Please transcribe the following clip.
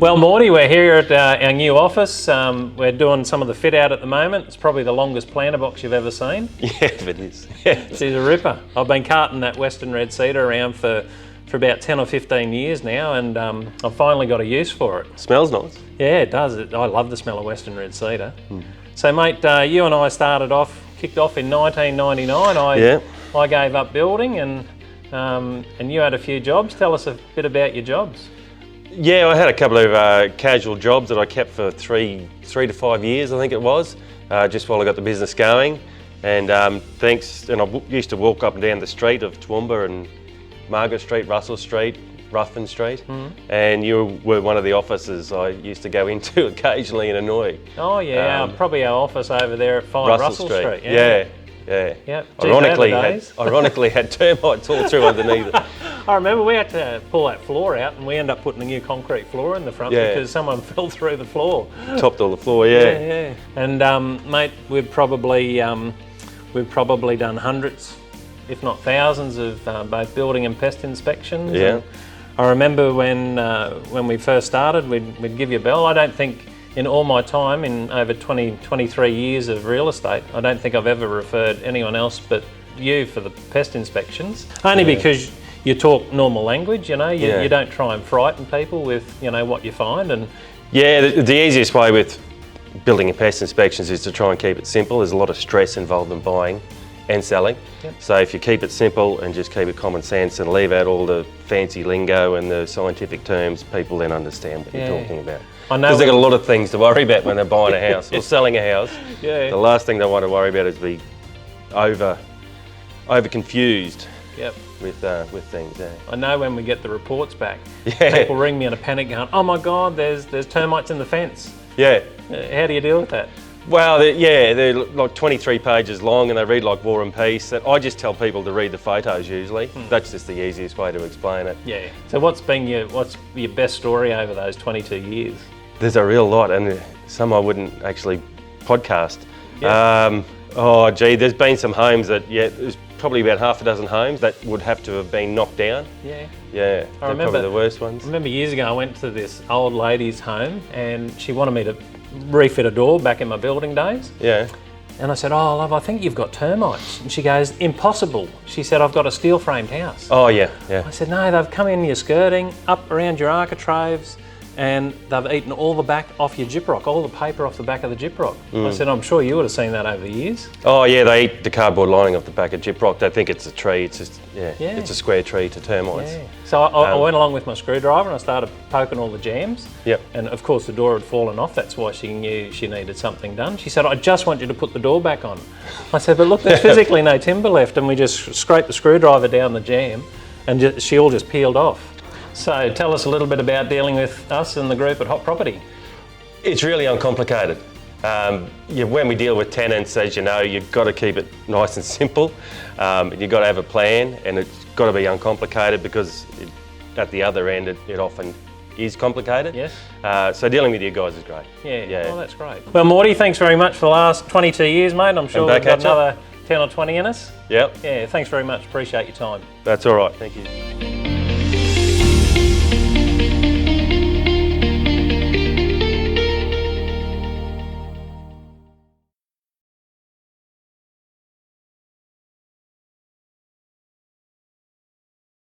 Well, Morty, we're here at our new office. We're doing some of the fit out at the moment. It's probably the longest planter box you've ever seen. Yeah, it is. It's a ripper. I've been carting that Western red cedar around for about 10 or 15 years now, and I've finally got a use for it. Smells nice. Yeah, it does. I love the smell of Western red cedar. So, mate, you and I kicked off in 1999. I gave up building, and you had a few jobs. Tell us a bit about your jobs. Yeah, I had a couple of casual jobs that I kept for three to 5 years, I think it was, just while I got the business going. And I used to walk up and down the street of Toowoomba and Margaret Street, Russell Street, Ruthven Street, and you were one of the offices I used to go into occasionally and annoy. Oh yeah, probably our office over there at 5 Russell Street. Yeah. Yep. Ironically had termites all through underneath it. I remember we had to pull that floor out, and we ended up putting a new concrete floor in the front because someone fell through the floor. Topped all the floor, yeah. And mate, we've probably done hundreds, if not thousands, of both building and pest inspections. Yeah. And I remember when we first started, we'd give you a bell. I don't think in all my time, in over 23 years of real estate, I don't think I've ever referred anyone else but you for the pest inspections. Only because you talk normal language, you don't try and frighten people with, what you find. And yeah, the easiest way with building and pest inspections is to try and keep it simple. There's a lot of stress involved in buying and selling. Yep. So if you keep it simple and just keep it common sense and leave out all the fancy lingo and the scientific terms, people then understand what you're talking about. Because they've got a lot of things to worry about when they're buying a house or selling a house. Yeah. The last thing they want to worry about is be over confused with things. Yeah. I know when we get the reports back, people ring me in a panic going, "Oh my God, there's termites in the fence." Yeah. How do you deal with that? Well, they're like 23 pages long and they read like War and Peace. I just tell people to read the photos usually. That's just the easiest way to explain it. Yeah. So what's your best story over those 22 years? There's a real lot, and some I wouldn't actually podcast. Yeah. There's been some homes that, there's probably about half a dozen homes that would have to have been knocked down. Yeah. Yeah, they're probably the worst ones. I remember years ago I went to this old lady's home and she wanted me to refit a door back in my building days. Yeah. And I said, "Oh, love, I think you've got termites." And she goes, "Impossible." She said, "I've got a steel framed house." Oh, yeah. I said, "No, they've come in your skirting, up around your architraves, and they've eaten all the back off your gyprock, all the paper off the back of the gyprock." I said, "I'm sure you would have seen that over the years." Oh yeah, they eat the cardboard lining off the back of gyprock. They think it's a tree. It's just it's a square tree to termites. Yeah. So I went along with my screwdriver and I started poking all the jams. Yep. And of course the door had fallen off. That's why she knew she needed something done. She said, "I just want you to put the door back on." I said, "But look, there's physically no timber left," and we just scraped the screwdriver down the jam, and she all just peeled off. So tell us a little bit about dealing with us and the group at Hot Property. It's really uncomplicated. When we deal with tenants, as you know, you've got to keep it nice and simple. You've got to have a plan, and it's got to be uncomplicated because at the other end it often is complicated. Yes. So dealing with you guys is great. Yeah. Well, that's great. Well, Morty, thanks very much for the last 22 years, mate. I'm sure we've got another 10 or 20 in us. Yep. Yeah, thanks very much. Appreciate your time. That's all right. Thank you.